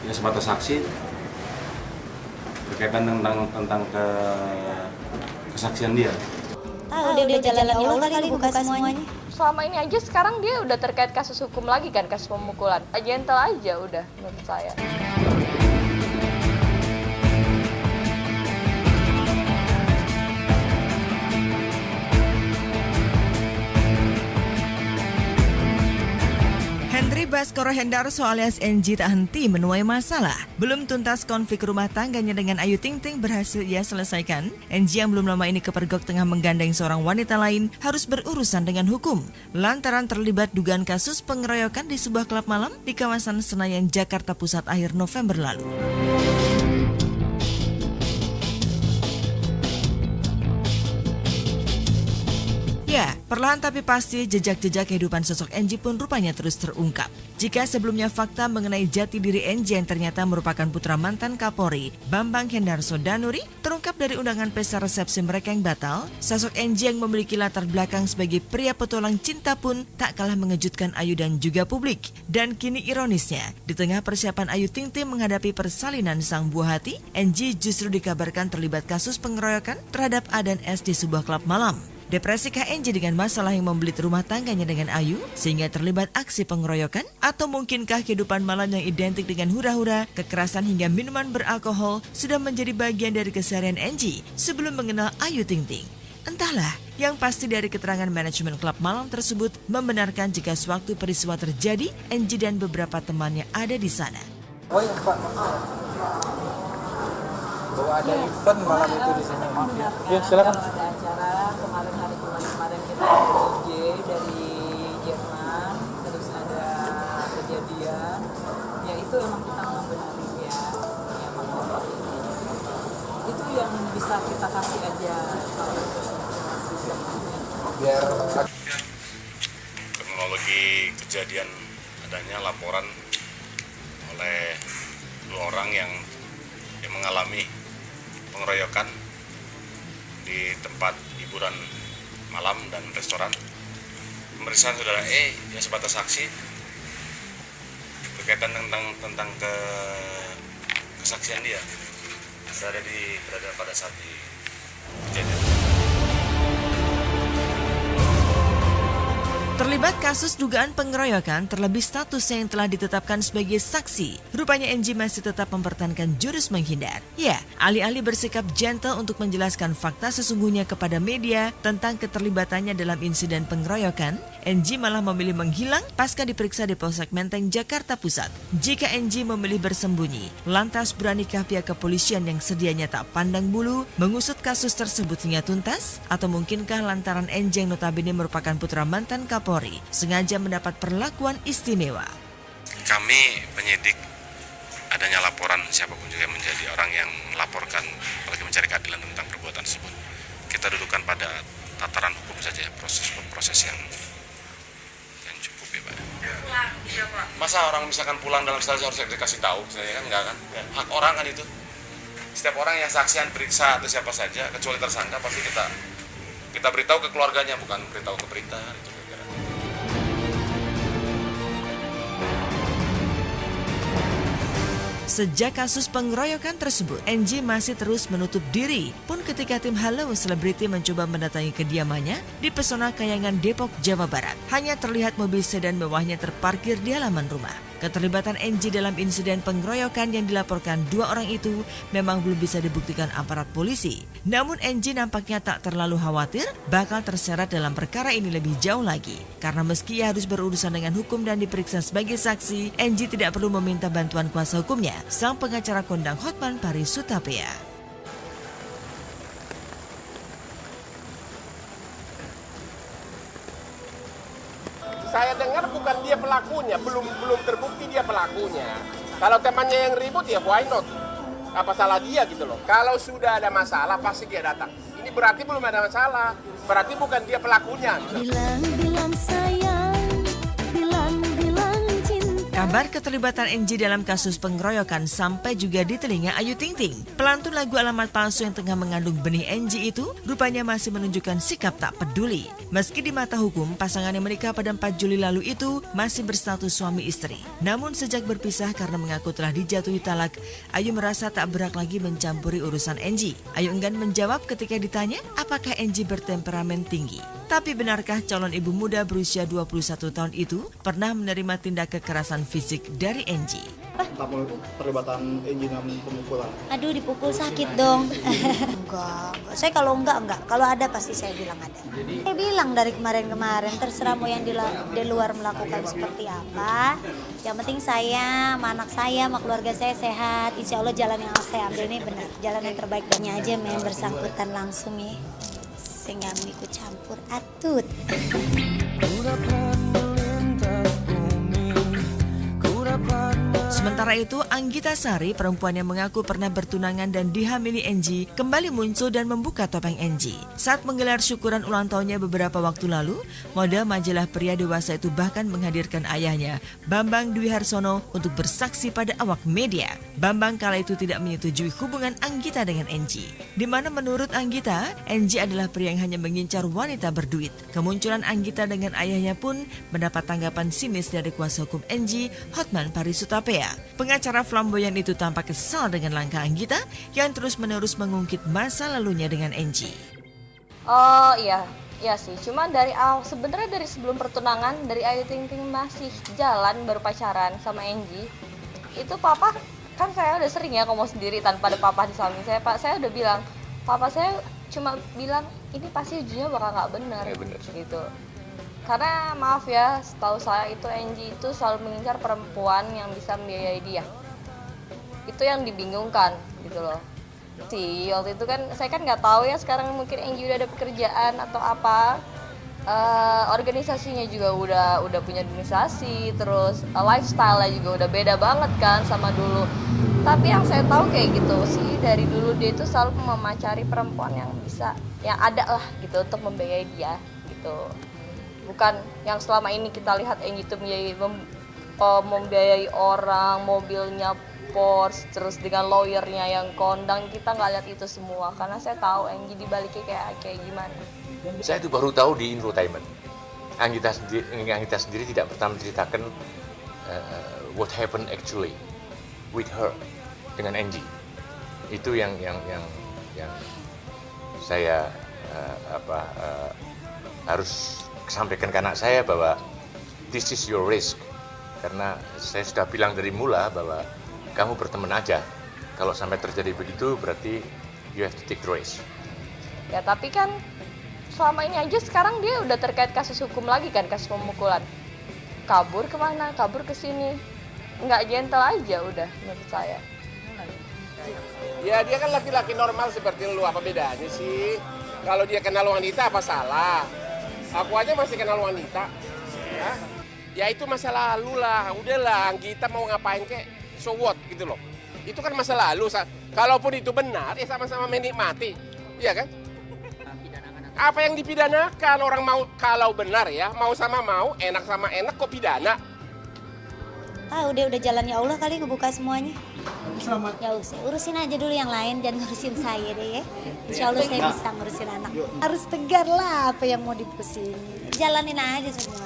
ya sebatas saksi berkaitan tentang kesaksian dia. Tahu dia udah jalan Allah kali buka semuanya. Selama ini aja sekarang dia udah terkait kasus hukum lagi kan, kasus pemukulan. Gentle aja udah menurut saya. Henry Baskoro Hendarso alias NG tak henti menuai masalah. Belum tuntas konflik rumah tangganya dengan Ayu Ting Ting berhasil ia selesaikan. NG yang belum lama ini kepergok tengah menggandeng seorang wanita lain harus berurusan dengan hukum lantaran terlibat dugaan kasus pengeroyokan di sebuah klub malam di kawasan Senayan, Jakarta Pusat akhir November lalu. Ya, perlahan tapi pasti jejak-jejak kehidupan sosok NG pun rupanya terus terungkap. Jika sebelumnya fakta mengenai jati diri NG yang ternyata merupakan putra mantan Kapolri, Bambang Hendarso Danuri, terungkap dari undangan pesta resepsi mereka yang batal, sosok NG yang memiliki latar belakang sebagai pria petualang cinta pun tak kalah mengejutkan Ayu dan juga publik. Dan kini ironisnya, di tengah persiapan Ayu Ting Ting menghadapi persalinan sang buah hati, NG justru dikabarkan terlibat kasus pengeroyokan terhadap A dan S di sebuah klub malam. Depresikah NG dengan masalah yang membelit rumah tangganya dengan Ayu sehingga terlibat aksi pengeroyokan? Atau mungkinkah kehidupan malam yang identik dengan hura-hura, kekerasan hingga minuman beralkohol sudah menjadi bagian dari keseharian NG sebelum mengenal Ayu Ting Ting? Entahlah, yang pasti dari keterangan manajemen klub malam tersebut membenarkan jika sewaktu peristiwa terjadi, NG dan beberapa temannya ada di sana. Oh iya Pak, bahwa ada event malam itu di sini, maaf ya. Ya silakan. Ada acara kemarin hari Jumat kemarin kita ada DJ dari Jerman, terus ada kejadian, ya itu emang kita membenarkan ya emang itu yang bisa kita kasih aja kalau itu Biar Kronologi kejadian adanya laporan oleh 2 orang yang mengalami pengeroyokan di tempat hiburan malam dan restoran. Pemeriksaan saudara E yang sebatas saksi berkaitan tentang kesaksian dia berada pada saat di kejadian. Terlibat kasus dugaan pengeroyokan, terlebih statusnya yang telah ditetapkan sebagai saksi. Rupanya NG masih tetap mempertahankan jurus menghindar. Ya, alih-alih bersikap gentle untuk menjelaskan fakta sesungguhnya kepada media tentang keterlibatannya dalam insiden pengeroyokan, NG malah memilih menghilang pasca diperiksa di Polsek Menteng, Jakarta Pusat. Jika NG memilih bersembunyi, lantas beranikah pihak kepolisian yang sedianya tak pandang bulu mengusut kasus tersebut hingga tuntas? Atau mungkinkah lantaran NG yang notabene merupakan putra mantan Kapolri sengaja mendapat perlakuan istimewa? Kami penyidik adanya laporan siapapun juga yang menjadi orang yang melaporkan apalagi mencari keadilan tentang perbuatan tersebut. Kita dudukan pada tataran hukum saja, proses yang cukup ya Pak. Masa orang misalkan pulang dalam status harus dikasih tahu, saya kan enggak kan? Hak orang kan itu. Setiap orang yang saksian periksa atau siapa saja kecuali tersangka pasti kita beritahu ke keluarganya, bukan beritahu ke berita itu. Sejak kasus pengeroyokan tersebut, NG masih terus menutup diri. Pun ketika tim Halo Selebriti mencoba mendatangi kediamannya di Pesona Kayangan, Depok, Jawa Barat, hanya terlihat mobil sedan mewahnya terparkir di halaman rumah. Keterlibatan NG dalam insiden pengeroyokan yang dilaporkan 2 orang itu memang belum bisa dibuktikan aparat polisi. Namun NG nampaknya tak terlalu khawatir bakal terseret dalam perkara ini lebih jauh lagi. Karena meski ia harus berurusan dengan hukum dan diperiksa sebagai saksi, NG tidak perlu meminta bantuan kuasa hukumnya, sang pengacara kondang Hotman Paris Sutapea. Saya dengar bukan dia pelakunya, belum terbukti dia pelakunya. Kalau temannya yang ribut ya why not? Apa salah dia gitu loh. Kalau sudah ada masalah pasti dia datang. Ini berarti belum ada masalah. Berarti bukan dia pelakunya. Gitu. Kabar keterlibatan Enji dalam kasus pengeroyokan sampai juga di telinga Ayu Ting Ting. Pelantun lagu alamat palsu yang tengah mengandung benih Enji itu rupanya masih menunjukkan sikap tak peduli. Meski di mata hukum, pasangan yang menikah pada 4 Juli lalu itu masih berstatus suami istri. Namun sejak berpisah karena mengaku telah dijatuhi talak, Ayu merasa tak berhak lagi mencampuri urusan Enji. Ayu enggan menjawab ketika ditanya apakah Enji bertemperamen tinggi. Tapi benarkah calon ibu muda berusia 21 tahun itu pernah menerima tindak kekerasan fisik dari Enji? Tamu perlibatan Enji dalam pemukulan. Aduh, dipukul sakit dong. Enggak. Saya kalau enggak. Kalau ada pasti saya bilang ada. Saya bilang dari kemarin-kemarin, terserah mau yang di luar melakukan seperti apa. Yang penting saya, sama anak saya, sama keluarga saya sehat. Insya Allah jalan yang saya ambil ini benar. Jalan yang terbaik. Dan aja main bersangkutan langsung ya. Saya nggak mau ikut campur atut. Sementara itu, Anggita Sari, perempuan yang mengaku pernah bertunangan dan dihamili Enji, kembali muncul dan membuka topeng Enji. Saat menggelar syukuran ulang tahunnya beberapa waktu lalu, model majalah pria dewasa itu bahkan menghadirkan ayahnya, Bambang Dwi Harsono, untuk bersaksi pada awak media. Bambang kala itu tidak menyetujui hubungan Anggita dengan Enji, di mana menurut Anggita, Enji adalah pria yang hanya mengincar wanita berduit. Kemunculan Anggita dengan ayahnya pun mendapat tanggapan sinis dari kuasa hukum Enji, Hotman Parisutapea. Pengacara flamboyan itu tampak kesal dengan langkah Anggita yang terus-menerus mengungkit masa lalunya dengan Enji. Oh iya sih. Cuma sebenarnya dari sebelum pertunangan, dari Ayu Ting Ting masih jalan baru pacaran sama Enji. Itu papa, kan saya udah sering ya ngomong sendiri tanpa ada papa di samping saya. Pak, saya udah bilang, papa saya cuma bilang ini pasti ujinya bakal nggak benar gitu. Karena maaf ya, setahu saya itu Enji itu selalu mengincar perempuan yang bisa membiayai dia. Itu yang dibingungkan gitu loh. Waktu itu kan saya kan nggak tahu ya, sekarang mungkin Enji udah ada pekerjaan atau apa. Organisasinya juga udah punya organisasi, terus lifestyle-nya juga udah beda banget kan sama dulu. Tapi yang saya tahu kayak gitu sih, dari dulu dia itu selalu memacari perempuan yang bisa, yang ada lah gitu untuk membiayai dia gitu. Bukan yang selama ini kita lihat Enji itu membiayai orang, mobilnya Porsche, terus dengan lawyernya yang kondang. Kita nggak lihat itu semua, karena saya tahu Enji dibaliknya kayak gimana. Saya itu baru tahu di infotainment. Anggita sendiri tidak pernah menceritakan what happened actually with her dengan Enji. Itu yang saya harus sampaikan ke anak saya bahwa this is your risk, karena saya sudah bilang dari mula bahwa kamu berteman aja. Kalau sampai terjadi begitu berarti you have to take the risk. Ya tapi kan selama ini aja sekarang dia udah terkait kasus hukum lagi kan, kasus pemukulan. Kabur kemana? Kabur ke sini. Nggak gentle aja udah menurut saya. Ya dia kan laki-laki normal seperti lu, apa bedanya sih? Kalau dia kenal wanita apa salah? Aku aja masih kenal wanita. Ya itu masa lalu lah, udahlah Anggita mau ngapain kek, so what gitu loh. Itu kan masa lalu, kalaupun itu benar ya sama-sama menikmati, iya kan? Apa yang dipidanakan, orang mau kalau benar ya, mau sama mau, enak sama enak kok pidana. Udah jalannya Allah kali ngebuka semuanya. Ya usah, urusin aja dulu yang lain, jangan ngurusin saya deh ya. Insya Allah saya bisa ngurusin anak. Harus tegar lah apa yang mau dipusing. Jalanin aja semua.